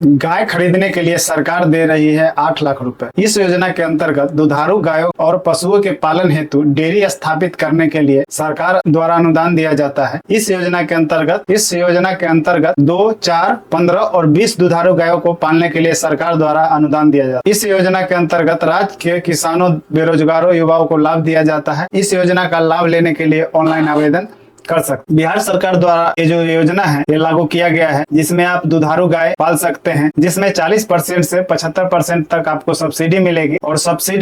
गाय खरीदने के लिए सरकार दे रही है 8 लाख रुपए। इस योजना के अंतर्गत दुधारू गायों और पशुओं के पालन हेतु डेयरी स्थापित करने के लिए सरकार द्वारा अनुदान दिया जाता है। इस योजना के अंतर्गत 2, 4, 15 और 20 दुधारू गायों को पालने के लिए सरकार द्वारा अनुदान दिया जाता है। इस योजना के अंतर्गत राज्य के किसानों, बेरोजगारों, युवाओं को लाभ दिया जाता है। इस योजना का लाभ लेने के लिए ऑनलाइन आवेदन कर सकते। बिहार सरकार द्वारा ये जो योजना है ये लागू किया गया है, जिसमें आप दुधारू गाय पाल सकते हैं, जिसमें 40% से 75% तक आपको सब्सिडी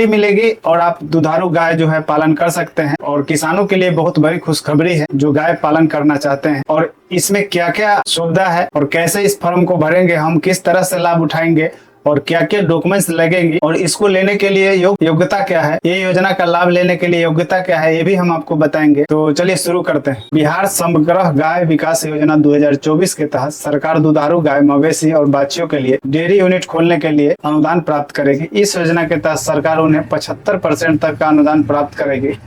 मिलेगी और आप दुधारू गाय जो है पालन कर सकते हैं। और किसानों के लिए बहुत बड़ी खुशखबरी है जो गाय पालन करना चाहते हैं। और इसमें क्या क्या सुविधा है और कैसे इस फॉर्म को भरेंगे, हम किस तरह से लाभ उठाएंगे और क्या क्या डॉक्यूमेंट्स लगेंगे और इसको लेने के लिए योग्यता क्या है, ये योजना का लाभ लेने के लिए योग्यता क्या है, ये भी हम आपको बताएंगे। तो चलिए शुरू करते हैं। बिहार समग्र गाय विकास योजना 2024 के तहत सरकार दुधारू गाय, मवेशी और बाछियों के लिए डेयरी यूनिट खोलने के लिए अनुदान प्राप्त करेगी। इस योजना के तहत सरकार उन्हें 75% तक का अनुदान प्राप्त करेगी।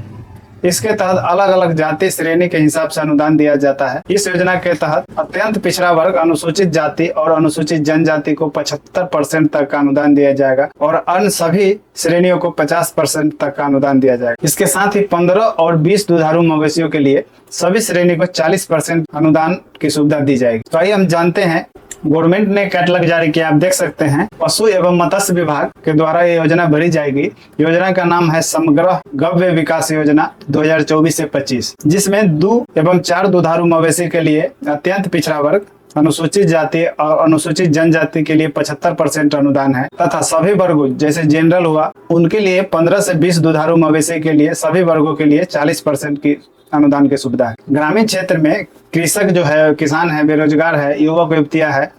इसके तहत अलग अलग जाति श्रेणी के हिसाब से अनुदान दिया जाता है। इस योजना के तहत अत्यंत पिछड़ा वर्ग, अनुसूचित जाति और अनुसूचित जनजाति को 75% तक का अनुदान दिया जाएगा और अन्य सभी श्रेणियों को 50% तक का अनुदान दिया जाएगा। इसके साथ ही 15 और 20 दुधारू मवेशियों के लिए सभी श्रेणी को 40% अनुदान की सुविधा दी जाएगी। तो आइए हम जानते हैं, गवर्नमेंट ने कैटलॉग जारी किया, आप देख सकते हैं। पशु एवं मत्स्य विभाग के द्वारा ये योजना भरी जाएगी। योजना का नाम है समग्र गव्य विकास योजना 2024 से 25, जिसमें 2 एवं 4 दुधारू मवेशी के लिए अत्यंत पिछड़ा वर्ग, अनुसूचित जाति और अनुसूचित जनजाति के लिए 75% अनुदान है तथा सभी वर्गों जैसे जनरल हुआ उनके लिए 15 से 20 दुधारू मवेशी के लिए सभी वर्गों के लिए 40% की अनुदान की सुविधा है। ग्रामीण क्षेत्र में कृषक जो है, किसान है, बेरोजगार है, युवक युवतियां है,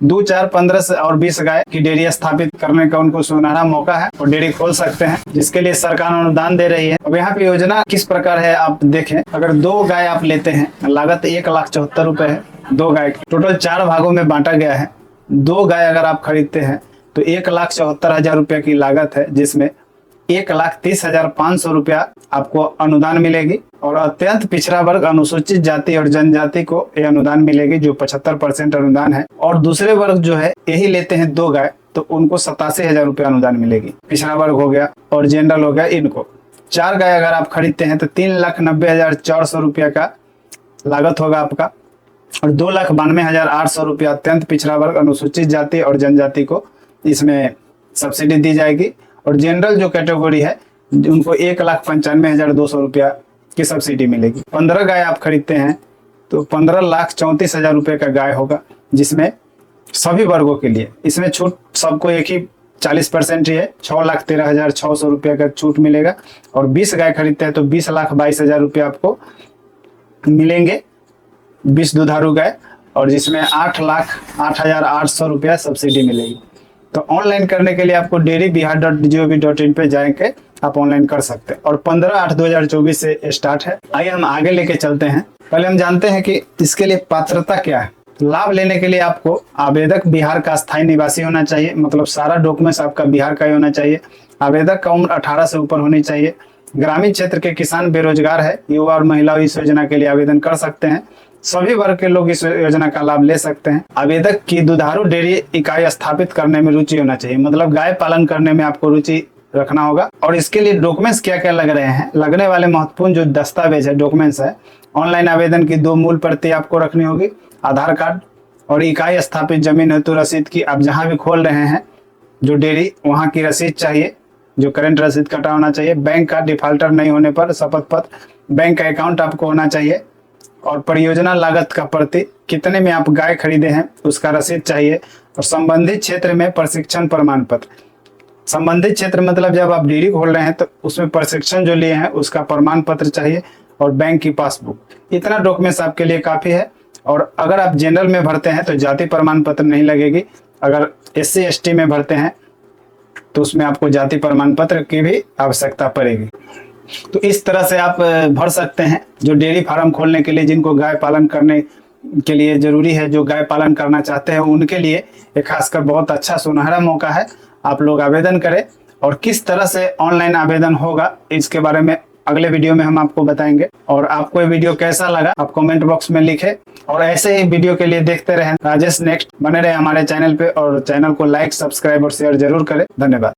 2, 4, 15 और 20 गाय की डेयरी स्थापित करने का उनको सुनहरा मौका है और डेयरी खोल सकते हैं, जिसके लिए सरकार अनुदान दे रही है। अब यहाँ पे योजना किस प्रकार है आप देखें। अगर 2 गाय आप लेते हैं, लागत 1,74,000 रुपए है। 2 गाय टोटल 4 भागों में बांटा गया है। 2 गाय अगर आप खरीदते हैं तो 1,74,000 रुपए की लागत है, जिसमें 1,30,500 रुपया आपको अनुदान मिलेगी। और अत्यंत पिछड़ा वर्ग, अनुसूचित जाति और जनजाति को ये अनुदान मिलेगी जो 75% अनुदान है। और दूसरे वर्ग जो है यही लेते हैं 2 गाय तो उनको 87,000 रुपया अनुदान मिलेगी। पिछड़ा वर्ग हो गया और जनरल हो गया, इनको 4 गाय अगर आप खरीदते हैं तो 3,90,400 रुपया का लागत होगा आपका और 2,92,800 रुपया अत्यंत पिछड़ा वर्ग, अनुसूचित जाति और जनजाति को इसमें सब्सिडी दी जाएगी। और जनरल जो कैटेगरी है उनको 1,95,200 रुपया की सब्सिडी मिलेगी। 15 गाय आप खरीदते हैं तो 15,34,000 रुपये का गाय होगा, जिसमें सभी वर्गों के लिए इसमें छूट सबको एक ही 40% ही है, 6,13,600 रुपये का छूट मिलेगा। और 20 गाय खरीदते हैं तो 20,22,000 रुपये आपको मिलेंगे, 20 दुधारू गाय, और जिसमें 8,08,800 रुपया सब्सिडी मिलेगी। तो ऑनलाइन करने के लिए आपको dairyBihar.gov.in पे जाके आप ऑनलाइन कर सकते हैं और 15/8/2024 से स्टार्ट है। आइए हम आगे लेके चलते हैं। पहले हम जानते हैं कि इसके लिए पात्रता क्या है। लाभ लेने के लिए आपको आवेदक बिहार का स्थायी निवासी होना चाहिए, मतलब सारा डॉक्यूमेंट्स आपका बिहार का ही होना चाहिए। आवेदक का उम्र 18 से ऊपर होनी चाहिए। ग्रामीण क्षेत्र के किसान, बेरोजगार है, युवा और महिलाओं इस योजना के लिए आवेदन कर सकते हैं। सभी वर्ग के लोग इस योजना का लाभ ले सकते हैं। आवेदक की दुधारू डेयरी इकाई स्थापित करने में रुचि होना चाहिए, मतलब गाय पालन करने में आपको रुचि रखना होगा। और इसके लिए डॉक्यूमेंट्स क्या क्या लग रहे हैं, लगने वाले महत्वपूर्ण जो दस्तावेज है, डॉक्यूमेंट्स है, ऑनलाइन आवेदन की 2 मूल प्रति आपको रखनी होगी, आधार कार्ड और इकाई स्थापित जमीन हेतु रसीद की, आप जहाँ भी खोल रहे हैं जो डेयरी वहाँ की रसीद चाहिए, जो करंट रसीद कटा होना चाहिए। बैंक का डिफाल्टर नहीं होने पर शपथ पत्र, बैंक का अकाउंट आपको होना चाहिए। और परियोजना लागत का प्रति, कितने में आप गाय खरीदे हैं उसका रसीद चाहिए। और संबंधित क्षेत्र में प्रशिक्षण प्रमाण पत्र, संबंधित क्षेत्र मतलब जब आप डेयरी खोल रहे हैं तो उसमें प्रशिक्षण जो लिए हैं उसका प्रमाण पत्र चाहिए और बैंक की पासबुक। इतना डॉक्यूमेंट्स आपके लिए काफी है। और अगर आप जनरल में भरते हैं तो जाति प्रमाण पत्र नहीं लगेगी। अगर SC ST में भरते हैं तो उसमें आपको जाति प्रमाण पत्र की भी आवश्यकता पड़ेगी। तो इस तरह से आप भर सकते हैं। जो डेयरी फार्म खोलने के लिए, जिनको गाय पालन करने के लिए जरूरी है, जो गाय पालन करना चाहते हैं उनके लिए एक खासकर बहुत अच्छा सुनहरा मौका है। आप लोग आवेदन करें और किस तरह से ऑनलाइन आवेदन होगा इसके बारे में अगले वीडियो में हम आपको बताएंगे। और आपको ये वीडियो कैसा लगा आप कमेंट बॉक्स में लिखें, और ऐसे ही वीडियो के लिए देखते रहें राजेश नेक्स्ट। बने रहे हमारे चैनल पे, और चैनल को लाइक, सब्सक्राइब और शेयर जरूर करें। धन्यवाद।